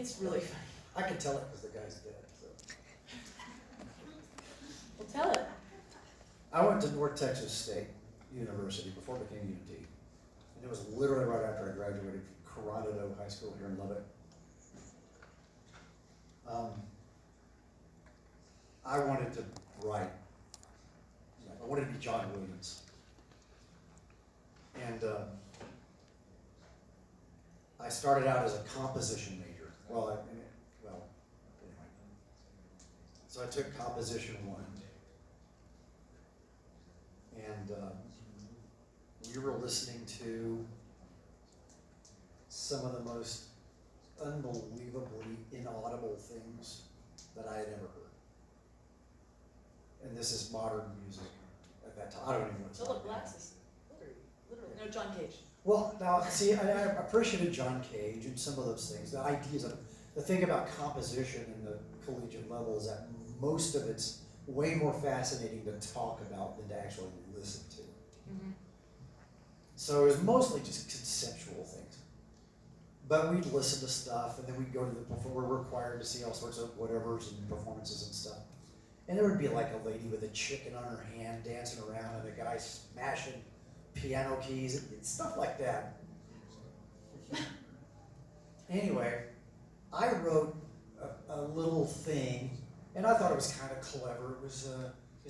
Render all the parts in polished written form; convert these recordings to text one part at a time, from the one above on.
It's really funny. I can tell it because the guy's dead. So. Well, tell it. I went to North Texas State University before it became UT. And it was literally right after I graduated from Coronado High School here in Lubbock. I wanted to write. I wanted to be John Williams. And I started out as a composition major. Well, anyway. So I took composition 1. And we were listening to some of the most unbelievably inaudible things that I had ever heard. And this is modern music at that time. I don't even know what it's Philip like now. Glass is literally. No, John Cage. Well, now, see, I appreciated John Cage and some of those things. The ideas of the thing about composition in the collegiate level is that most of it's way more fascinating to talk about than to actually listen to. Mm-hmm. So it was mostly just conceptual things. But we'd listen to stuff, and then we'd go to we're required to see all sorts of whatevers and performances and stuff. And there would be like a lady with a chicken on her hand dancing around, and a guy smashing piano keys and stuff like that. Anyway, I wrote a little thing, and I thought it was kind of clever. It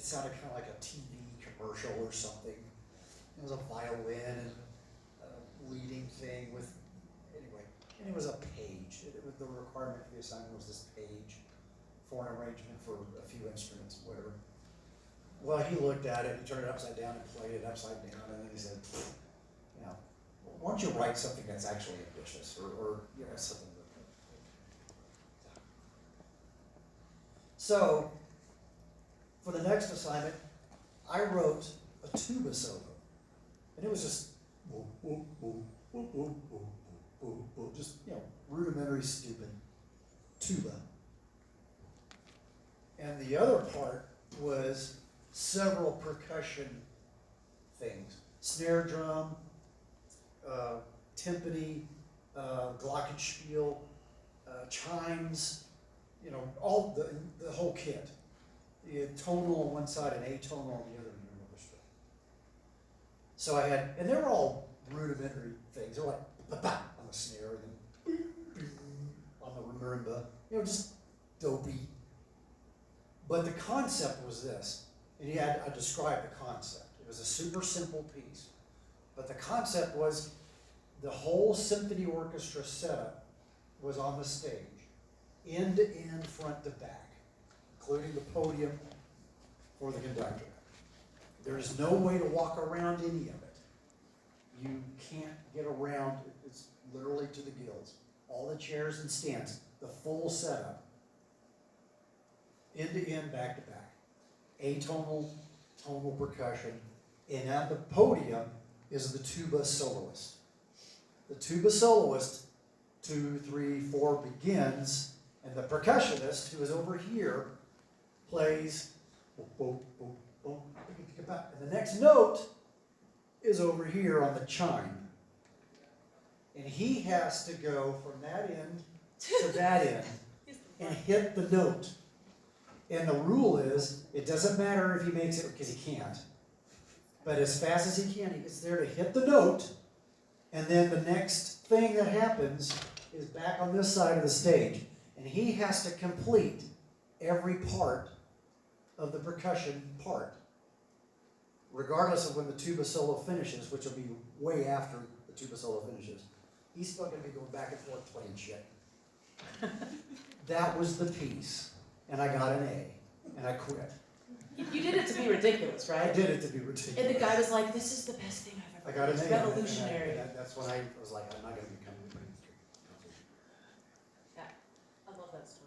sounded kind of like a TV commercial or something. It was a violin and a leading thing with, anyway, and it was a page. The requirement for the assignment was this page for an arrangement for a few instruments, whatever. Well, he looked at it, he turned it upside down and played it upside down, and then he said, why don't you write something that's actually ambitious, or something like that. So, for the next assignment, I wrote a tuba solo, and it was just, just, rudimentary, stupid tuba. And the other part was several percussion things. Snare drum, timpani, glockenspiel, chimes, all the whole kit. You had tonal on one side and atonal on the other in the orchestra. So I had, and they were all rudimentary things. They were like ba-ba on the snare and then on the marimba. Just dopey. But the concept was this, and I described the concept. It was a super simple piece. But the concept was the whole symphony orchestra setup was on the stage, end to end, front to back, including the podium for the conductor. There is no way to walk around any of it. You can't get around, it's literally to the gills. All the chairs and stands, the full setup, end to end, back to back. Atonal, tonal percussion, and at the podium is the tuba soloist. The tuba soloist, 2, 3, 4 begins, and the percussionist, who is over here, plays boom, boom, boom, boom, and the next note is over here on the chime. And he has to go from that end to that end and hit the note. And the rule is, it doesn't matter if he makes it, because he can't, but as fast as he can, he gets there to hit the note, and then the next thing that happens is back on this side of the stage, and he has to complete every part of the percussion part, regardless of when the tuba solo finishes, which will be way after the tuba solo finishes. He's still going to be going back and forth playing shit. That was the piece. And I got an A, and I quit. You did it to be ridiculous, right? I did it to be ridiculous. And the guy was like, "This is the best thing I've ever I got heard. an A. It's revolutionary." And that's when I was like, I'm not going to become a Yeah, I love that story.